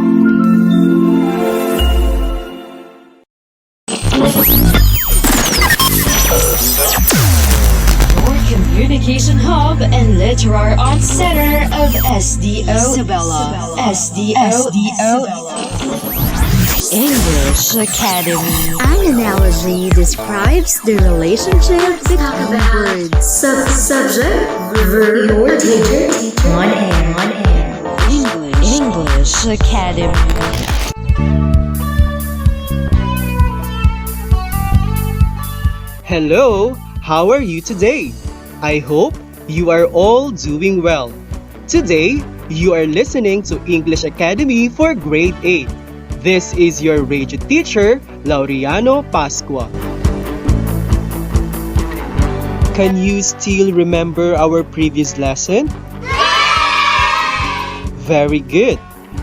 Your communication hub and literary art center of SDO Isabela. SDO English Academy. An analogy describes the relationship between words. Subject, verb, or teacher. One hand. English Academy. Hello, how are you today? I hope you are all doing well. Today, you are listening to English Academy for Grade 8. This is your radio teacher, Laureano Pascua. Can you still remember our previous lesson? Very good.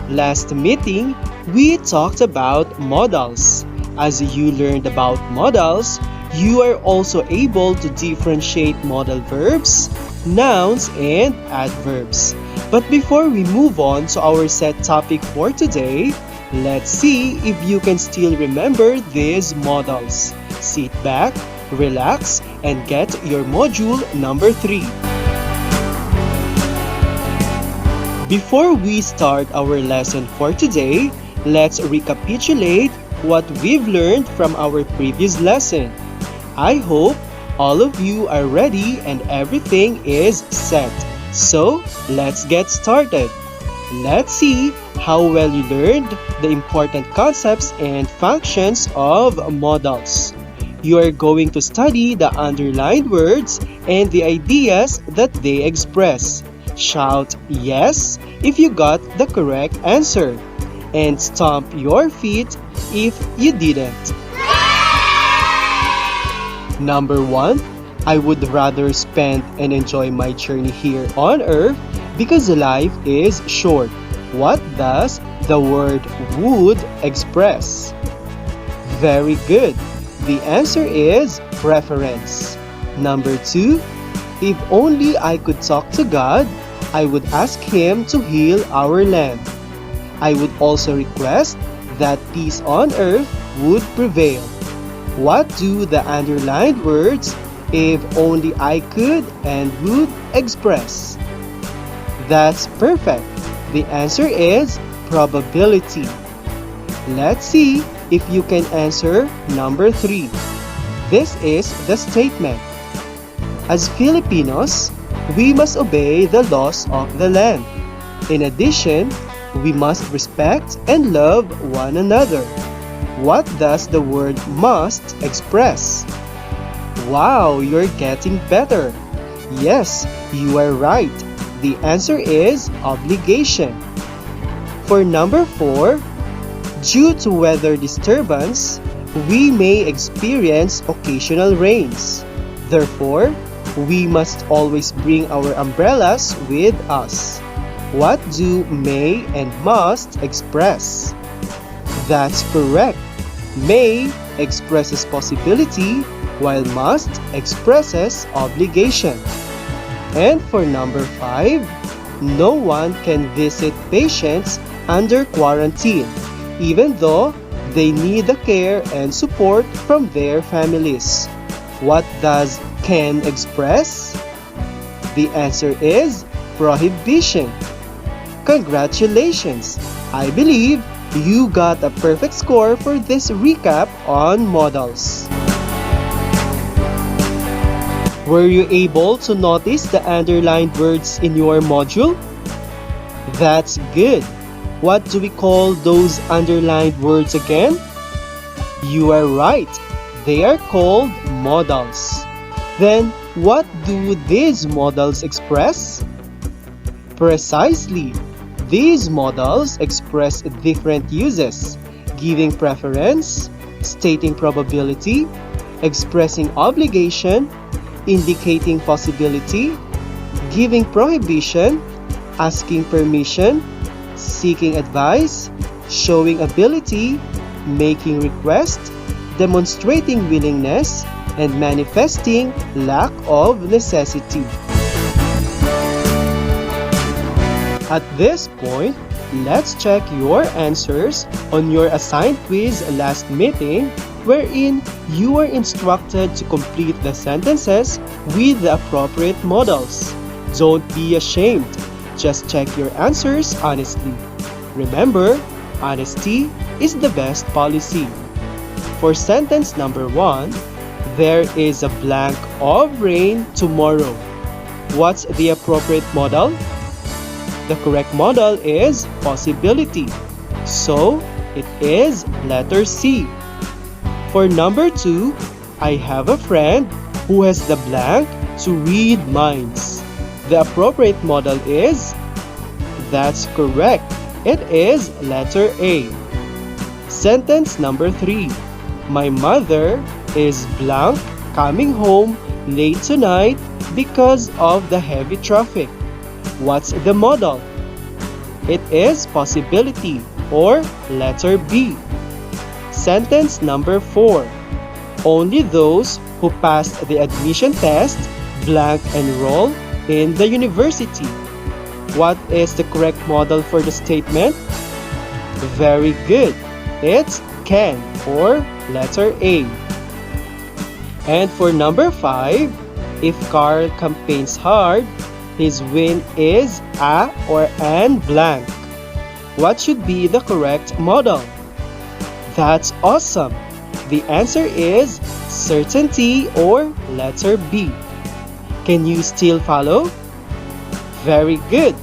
Last meeting, we talked about modals. As you learned about modals, you are also able to differentiate modal verbs, nouns, and adverbs. But before we move on to our set topic for today, let's see if you can still remember these modals. Sit back, relax, and get your module number 3. Before we start our lesson for today, let's recapitulate what we've learned from our previous lesson. I hope all of you are ready and everything is set. So, let's get started. Let's see how well you learned the important concepts and functions of modals. You are going to study the underlined words and the ideas that they express. Shout yes if you got the correct answer, and stomp your feet if you didn't. Number 1, I would rather spend and enjoy my journey here on earth because life is short. What does the word would express? Very good. The answer is preference. Number 2, if only I could talk to God, I would ask Him to heal our land. I would also request that peace on earth would prevail. What do the underlined words "if only I could" and "would" express? That's perfect. The answer is probability. Let's see if you can answer number 3. This is the statement. As Filipinos, we must obey the laws of the land. In addition, we must respect and love one another. What does the word must express? Wow, you're getting better. Yes, you are right. The answer is obligation. For number 4, due to weather disturbance, we may experience occasional rains. Therefore, we must always bring our umbrellas with us. What do may and must express? That's correct. May expresses possibility, while must expresses obligation. And for number 5, no one can visit patients under quarantine, even though they need the care and support from their families. What does can express? The answer is prohibition. Congratulations! I believe you got a perfect score for this recap on modals. Were you able to notice the underlined words in your module? That's good. What do we call those underlined words again? You are right. They are called modals. Then, what do these modals express? Precisely. These modals express different uses, giving preference, stating probability, expressing obligation, indicating possibility, giving prohibition, asking permission, seeking advice, showing ability, making request, demonstrating willingness, and manifesting lack of necessity. At this point, let's check your answers on your assigned quiz last meeting, wherein you were instructed to complete the sentences with the appropriate modals. Don't be ashamed. Just check your answers honestly. Remember, honesty is the best policy. For sentence number 1, there is a blank of rain tomorrow. What's the appropriate modal? The correct modal is possibility. So, it is letter C. For number 2, I have a friend who has the blank to read minds. The appropriate modal is? That's correct. It is letter A. Sentence number 3. My mother is blank coming home late tonight because of the heavy traffic. What's the modal? It is possibility or letter B. Sentence number 4. Only those who passed the admission test blank enroll in the university. What is the correct modal for the statement? Very good. It's can or letter A. And for number 5, if Carl campaigns hard, his win is a or an blank. What should be the correct modal? That's awesome. The answer is certainty or letter B. Can you still follow? Very good.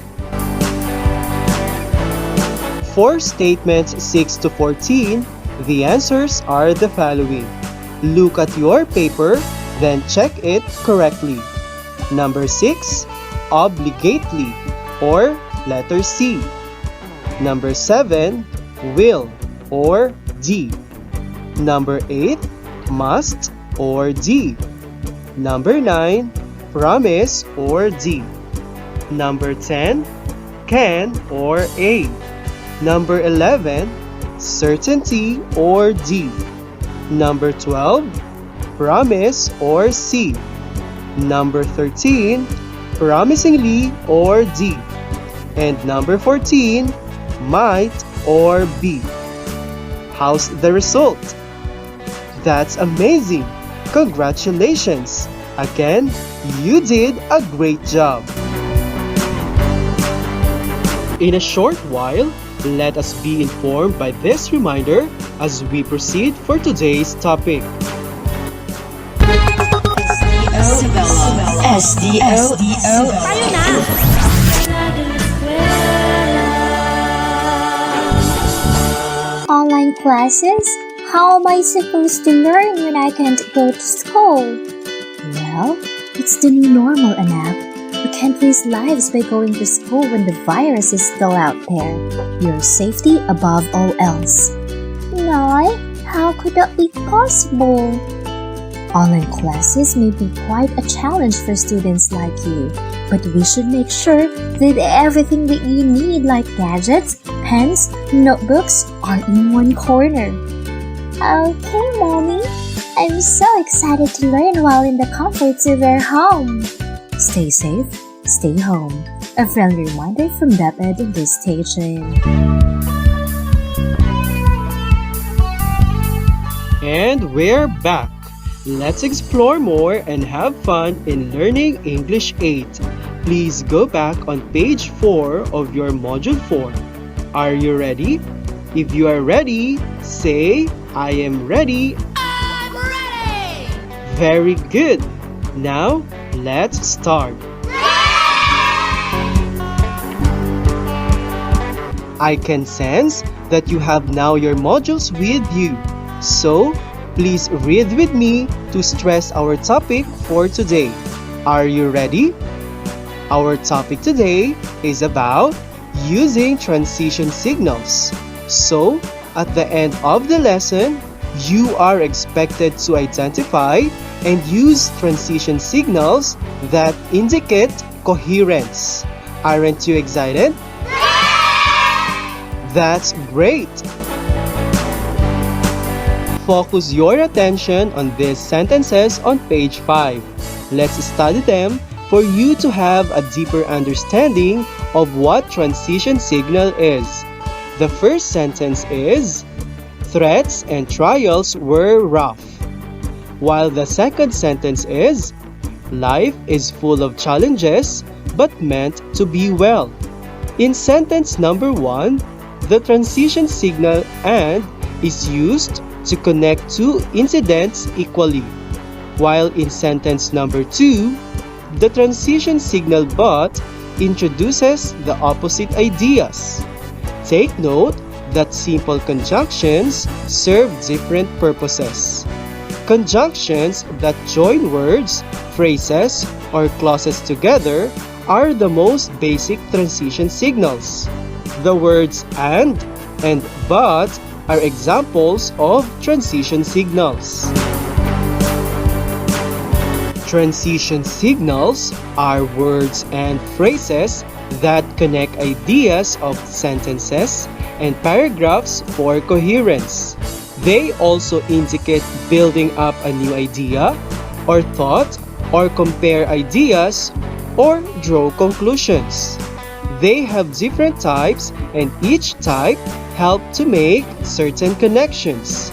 For statements 6 to 14, the answers are the following. Look at your paper, then check it correctly. Number 6, obligately, or letter C. Number 7, will, or D. Number 8, must, or D. Number 9, promise, or D. Number 10, can, or A. Number 11, certainty, or D. Number 12, promise, or C. Number 13, promisingly, or D. And number 14, might, or B. How's the result? That's amazing! Congratulations! Again, you did a great job! In a short while, let us be informed by this reminder as we proceed for today's topic. SDO. Tayo na! Online classes? How am I supposed to learn when I can't go to school? Well, it's the new normal, anak. We can't risk lives by going to school when the virus is still out there. Your safety above all else. Nay, how could that be possible? Online classes may be quite a challenge for students like you, but we should make sure that everything that you need like gadgets, pens, notebooks are in one corner. Okay, Mommy. I'm so excited to learn while in the comforts of our home. Stay safe, stay home. A friendly reminder from DepEd in this station. And we're back. Let's explore more and have fun in learning English 8. Please go back on page 4 of your Module 4. Are you ready? If you are ready, say, I am ready. I'm ready! Very good. Now, let's start. I can sense that you have now your modules with you. So, please read with me to stress our topic for today. Are you ready? Our topic today is about using transition signals. So, at the end of the lesson, you are expected to identify and use transition signals that indicate coherence. Aren't you excited? That's great! Focus your attention on these sentences on page 5. Let's study them for you to have a deeper understanding of what transition signal is. The first sentence is, threats and trials were rough. While the second sentence is, life is full of challenges but meant to be well. In sentence number 1, the transition signal and is used to connect two incidents equally. While in sentence number 2, the transition signal but introduces the opposite ideas. Take note that simple conjunctions serve different purposes. Conjunctions that join words, phrases, or clauses together are the most basic transition signals. The words and but are examples of transition signals. Transition signals are words and phrases that connect ideas of sentences and paragraphs for coherence. They also indicate building up a new idea or thought, or compare ideas or draw conclusions. They have different types, and each type helps to make certain connections.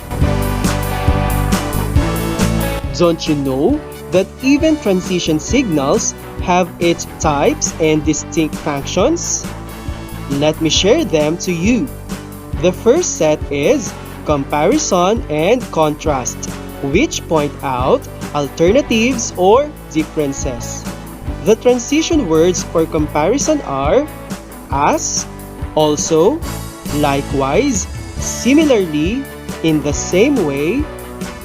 Don't you know that even transition signals have its types and distinct functions? Let me share them to you. The first set is comparison and contrast, which point out alternatives or differences. The transition words for comparison are as, also, likewise, similarly, in the same way,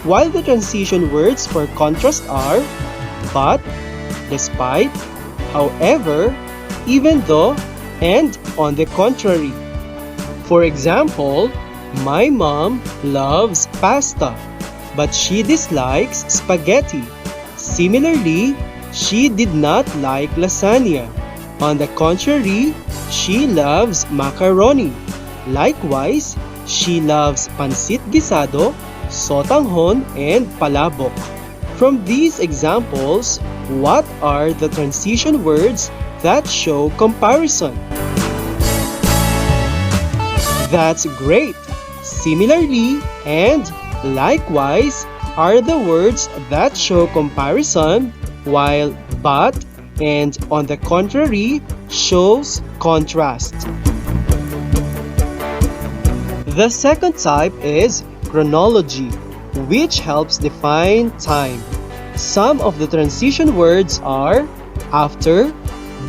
while the transition words for contrast are but, despite, however, even though, and on the contrary. For example, my mom loves pasta, but she dislikes spaghetti. Similarly, she did not like lasagna. On the contrary, she loves macaroni. Likewise, she loves pancit guisado, sotanghon, and palabok. From these examples, what are the transition words that show comparison? That's great! Similarly and likewise are the words that show comparison, while but and on the contrary shows contrast. The second type is chronology, which helps define time. Some of the transition words are after,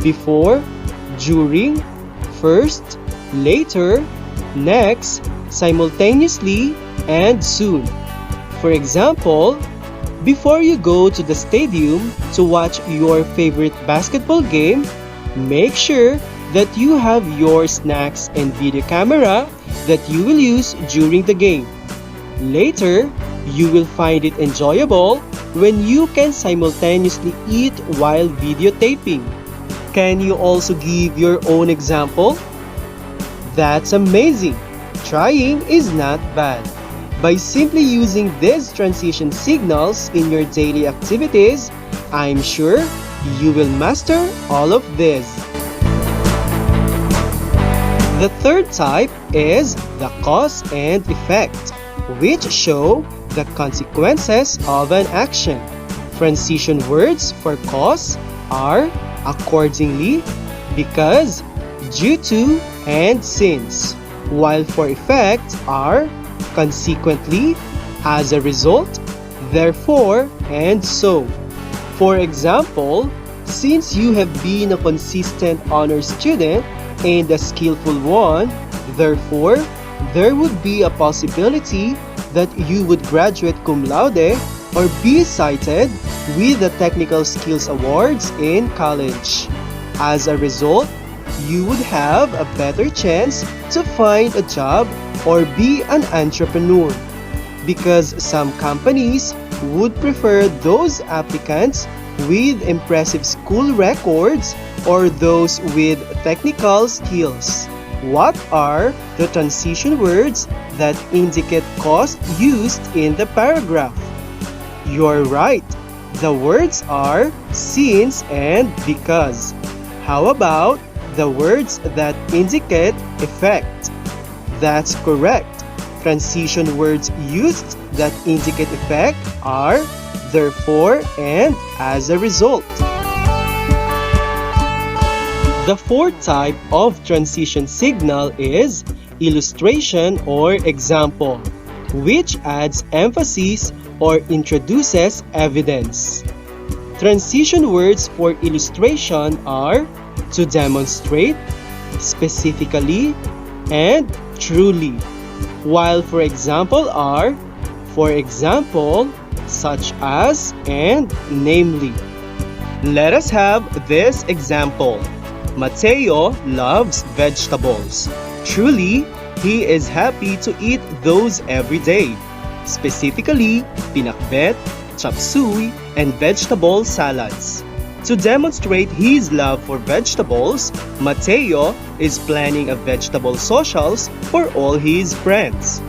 before, during, first, later, next, simultaneously, and soon. For example, before you go to the stadium to watch your favorite basketball game, make sure that you have your snacks and video camera that you will use during the game. Later, you will find it enjoyable when you can simultaneously eat while videotaping. Can you also give your own example? That's amazing! Trying is not bad. By simply using these transition signals in your daily activities, I'm sure you will master all of this. The third type is the cause and effect, which show the consequences of an action. Transition words for cause are accordingly, because, due to, and since, while for effect are consequently, as a result, therefore, and so. For example, since you have been a consistent honor student and a skillful one, therefore, there would be a possibility that you would graduate cum laude or be cited with the Technical Skills Awards in college. As a result, you would have a better chance to find a job or be an entrepreneur, because some companies would prefer those applicants with impressive school records or those with technical skills. What are the transition words that indicate cause used in the paragraph? You're right. The words are since and because. How about the words that indicate effect. That's correct. Transition words used that indicate effect are therefore and as a result. The fourth type of transition signal is illustration or example, which adds emphasis or introduces evidence. Transition words for illustration are to demonstrate, specifically, and truly, while for example are for example, such as, and namely. Let us have this example. Mateo loves vegetables. Truly, he is happy to eat those every day. Specifically, pinakbet, chop suey, and vegetable salads. To demonstrate his love for vegetables, Mateo is planning a vegetable socials for all his friends.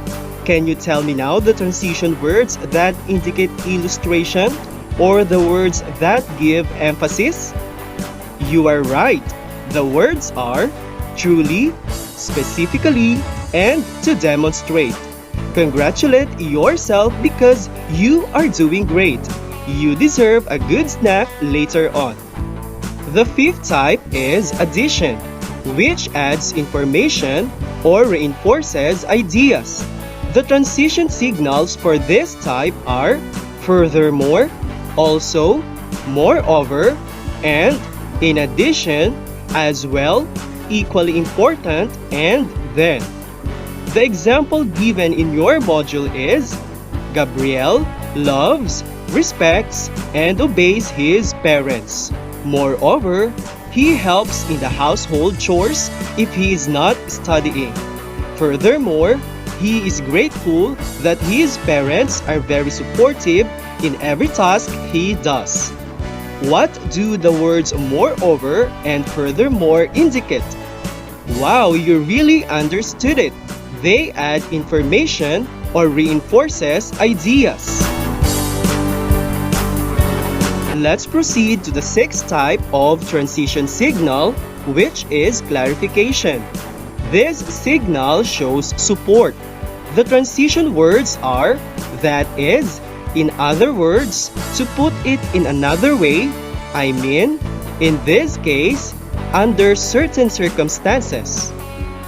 Can you tell me now the transition words that indicate illustration or the words that give emphasis? You are right. The words are truly, specifically, and to demonstrate. Congratulate yourself because you are doing great. You deserve a good snack later on. The fifth type is addition, which adds information or reinforces ideas. The transition signals for this type are furthermore, also, moreover, and in addition, as well, equally important, and then. The example given in your module is Gabriel loves, respects, and obeys his parents. Moreover, he helps in the household chores if he is not studying. Furthermore, he is grateful that his parents are very supportive in every task he does. What do the words moreover and furthermore indicate? Wow, you really understood it. They add information or reinforces ideas. Let's proceed to the sixth type of transition signal, which is clarification. This signal shows support. The transition words are that is, in other words, to put it in another way, I mean, in this case, under certain circumstances.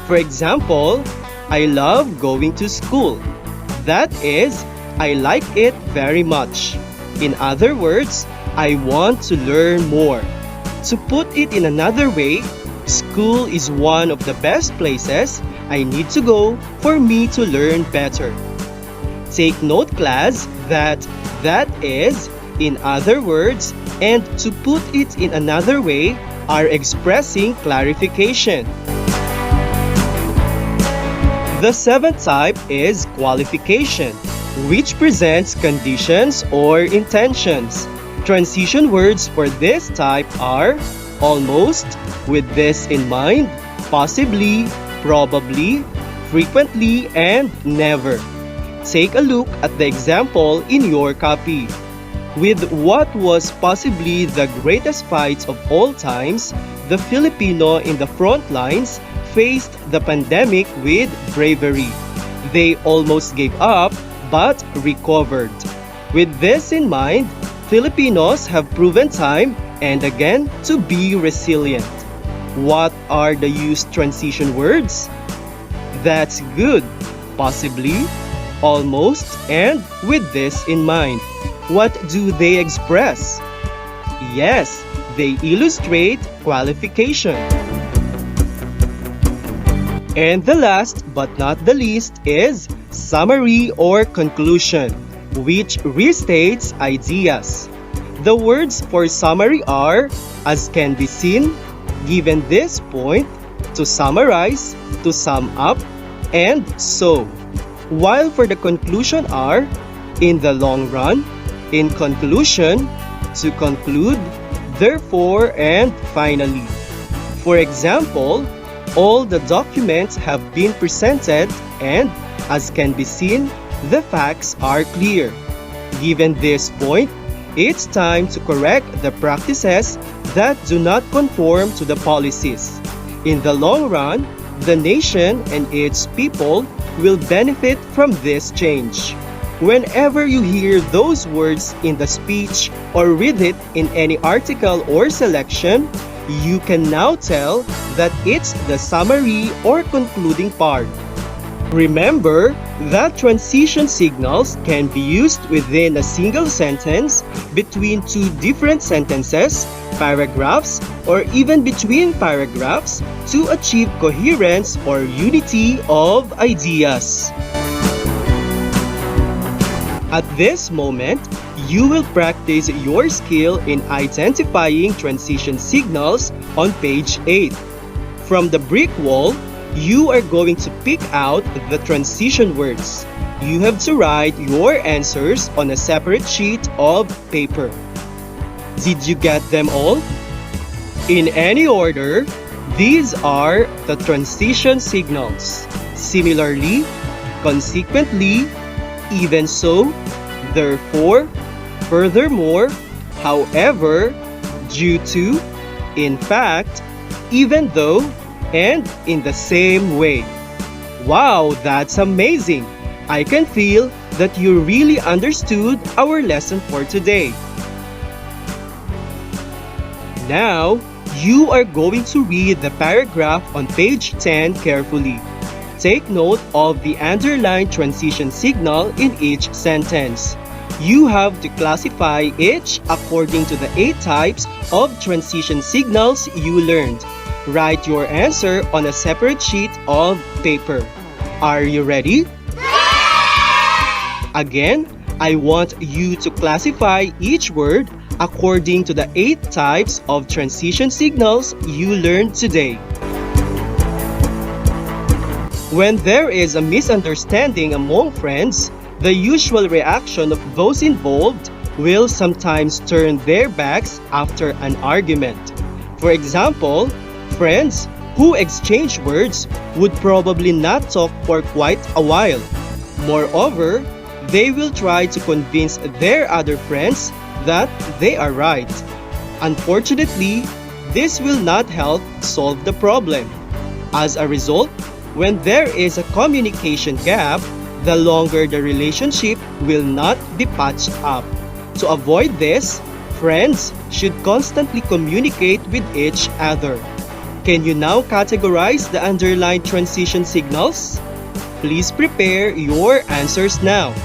For example, I love going to school. That is, I like it very much. In other words, I want to learn more. To put it in another way, school is one of the best places I need to go for me to learn better. Take note, class, that is, in other words, and to put it in another way are expressing clarification. The seventh type is qualification, which presents conditions or intentions. Transition words for this type are almost, with this in mind, possibly, probably, frequently, and never. Take a look at the example in your copy. With what was possibly the greatest fight of all times, the Filipino in the front lines faced the pandemic with bravery. They almost gave up but recovered. With this in mind, Filipinos have proven time and again to be resilient. What are the used transition words? That's good. Possibly, almost, and with this in mind. What do they express? Yes, they illustrate qualification. And the last but not the least is summary or conclusion, which restates ideas. The words for summary are, as can be seen, given this point, to summarize, to sum up, and so. While for the conclusion are, in the long run, in conclusion, to conclude, therefore, and finally. For example, all the documents have been presented and, as can be seen, the facts are clear. Given this point, it's time to correct the practices that do not conform to the policies. In the long run, the nation and its people will benefit from this change. Whenever you hear those words in the speech or read it in any article or selection, you can now tell that it's the summary or concluding part. Remember that transition signals can be used within a single sentence, between two different sentences, paragraphs, or even between paragraphs to achieve coherence or unity of ideas. At this moment, you will practice your skill in identifying transition signals on page 8. From the brick wall, you are going to pick out the transition words. You have to write your answers on a separate sheet of paper. Did you get them all? In any order, these are the transition signals. Similarly, consequently, even so, therefore, furthermore, however, due to, in fact, even though, and in the same way. Wow, that's amazing! I can feel that you really understood our lesson for today. Now, you are going to read the paragraph on page 10 carefully. Take note of the underlined transition signal in each sentence. You have to classify each according to the 8 types of transition signals you learned. Write your answer on a separate sheet of paper. Are you ready? Again, I want you to classify each word according to the 8 types of transition signals you learned today. When there is a misunderstanding among friends, the usual reaction of those involved will sometimes turn their backs after an argument. For example, friends who exchange words would probably not talk for quite a while. Moreover, they will try to convince their other friends that they are right. Unfortunately, this will not help solve the problem. As a result, when there is a communication gap, the longer the relationship will not be patched up. To avoid this, friends should constantly communicate with each other. Can you now categorize the underlined transition signals? Please prepare your answers now.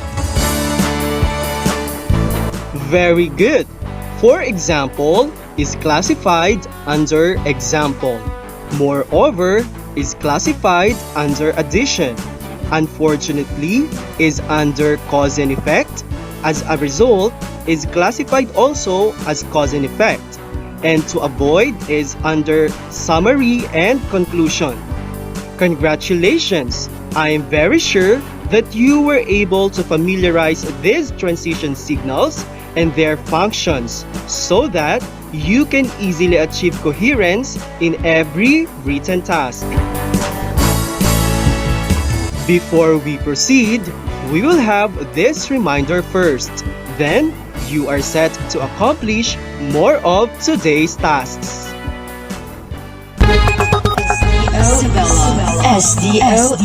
Very good. For example is classified under example. Moreover is classified under addition. Unfortunately is under cause and effect. As a result is classified also as cause and effect. And to avoid is under summary and conclusion. Congratulations! I am very sure that you were able to familiarize these transition signals and their functions so that you can easily achieve coherence in every written task. Before we proceed, we will have this reminder first. Then, you are set to accomplish more of today's tasks. SDO.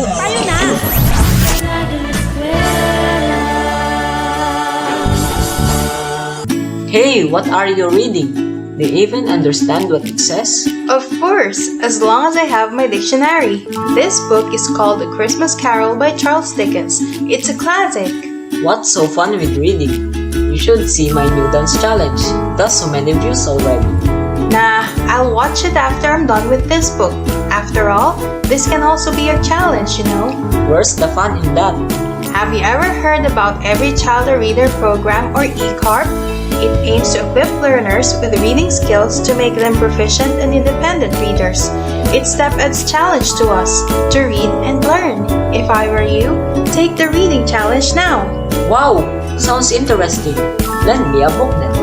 Tayo na! Hey, what are you reading? Do you even understand what it says? Of course, as long as I have my dictionary. This book is called A Christmas Carol by Charles Dickens. It's a classic. What's so fun with reading? You should see my new dance challenge. Does so many views already. Nah, I'll watch it after I'm done with this book. After all, this can also be a challenge, you know. Where's the fun in that? Have you ever heard about Every Child a Reader program or ECARP? It aims to equip learners with reading skills to make them proficient and independent readers. It's StepEd's challenge to us, to read and learn. If I were you, take the reading challenge now. Wow, sounds interesting. Lend me a book then.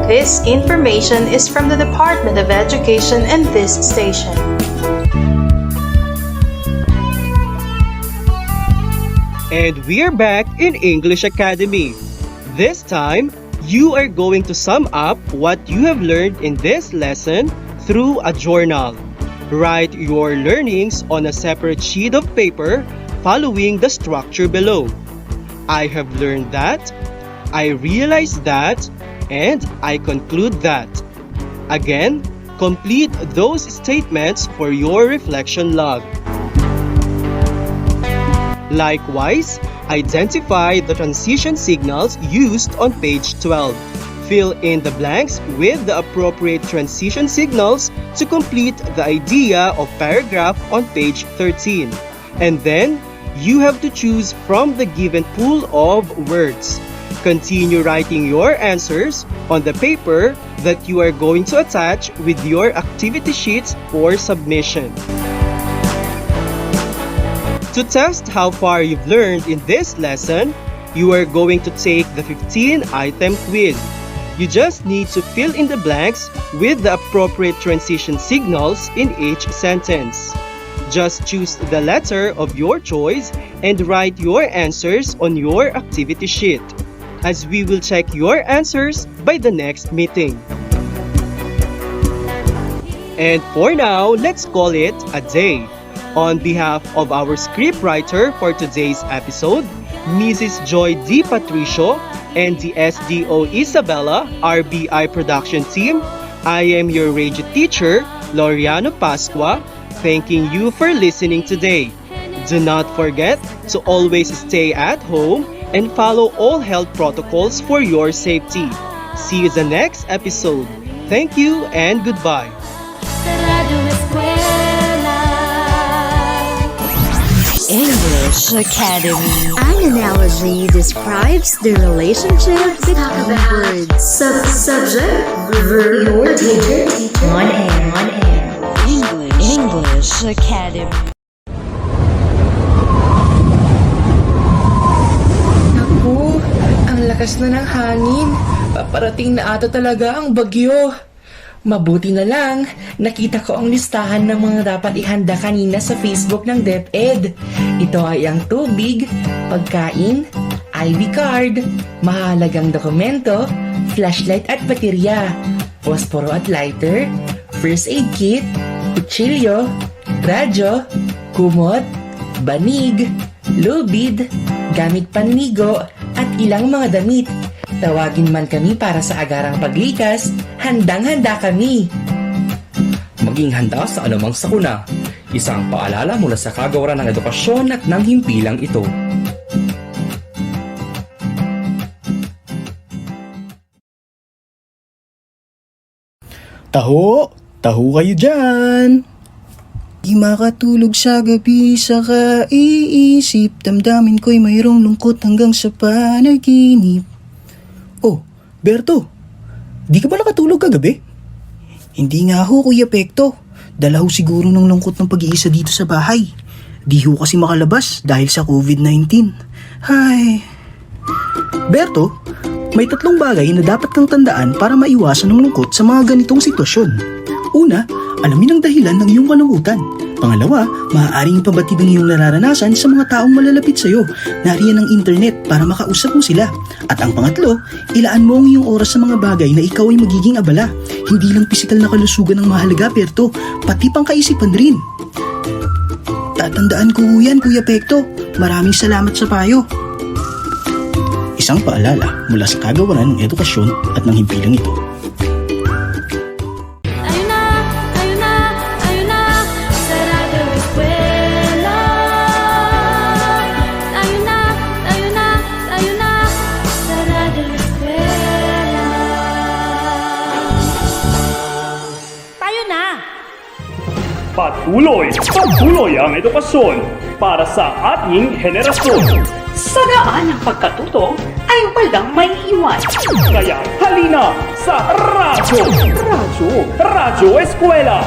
This information is from the Department of Education and this station. And we're back in English Academy. This time, you are going to sum up what you have learned in this lesson through a journal. Write your learnings on a separate sheet of paper following the structure below. I have learned that, I realized that, and I conclude that. Again, complete those statements for your reflection log. Likewise, identify the transition signals used on page 12. Fill in the blanks with the appropriate transition signals to complete the idea of paragraph on page 13. And then, you have to choose from the given pool of words. Continue writing your answers on the paper that you are going to attach with your activity sheets for submission. To test how far you've learned in this lesson, you are going to take the 15-item quiz. You just need to fill in the blanks with the appropriate transition signals in each sentence. Just choose the letter of your choice and write your answers on your activity sheet, as we will check your answers by the next meeting. And for now, let's call it a day. On behalf of our scriptwriter for today's episode, Mrs. Joy D. Patricio, and the SDO Isabela RBI production team, I am your radio teacher, Loriano Pasqua, thanking you for listening today. Do not forget to always stay at home and follow all health protocols for your safety. See you the next episode. Thank you and goodbye. English Academy. An analogy describes the relationship between words. Subject, verb, your teacher. On air. English Academy. Naku, ang lakas na ng hangin. Paparating na ata talaga ang bagyo. Mabuti na lang, nakita ko ang listahan ng mga dapat ihanda kanina sa Facebook ng DepEd. Ito ay ang tubig, pagkain, ID card, mahalagang dokumento, flashlight at baterya, posporo at lighter, first aid kit, kutsilyo, radyo, kumot, banig, lubid, gamit panligo, at ilang mga damit. Tawagin man kami para sa agarang paglikas, handang-handa kami. Maging handa sa anumang sakuna. Isang paalala mula sa kagawaran ng edukasyon at ng himpilang ito. Taho kayo dyan! Di makatulog sa gabi sa kaiisip, damdamin ko'y mayroong lungkot hanggang sa panaginip. Oh, Berto, di ka ba nakatulog kagabi? Hindi nga ho, Kuya Pekto. Dala ho siguro ng lungkot ng pag-iisa dito sa bahay. Di ho kasi makalabas dahil sa COVID-19. Hay. Berto, may 3 bagay na dapat kang tandaan para maiwasan ng lungkot sa mga ganitong sitwasyon. Una, alamin ang dahilan ng iyong kalungkutan. Pangalawa, maaaring ipabatid ang iyong nararanasan sa mga taong malalapit sa iyo. Nariyan ang internet para makausap mo sila. At ang pangatlo, ilaan mo ang iyong oras sa mga bagay na ikaw ay magiging abala. Hindi lang pisikal na kalusugan ang mahalaga, Perto, pati pang kaisipan rin. Tatandaan ko yan, Kuya Pekto. Maraming salamat sa payo. Isang paalala mula sa kagawaran ng edukasyon at ng himpilang ito. Patuloy ang edukasyon para sa ating henerasyon. Sa daan ng pagkatuto ay walang may iwan. Kaya halina sa Radyo Eskwela!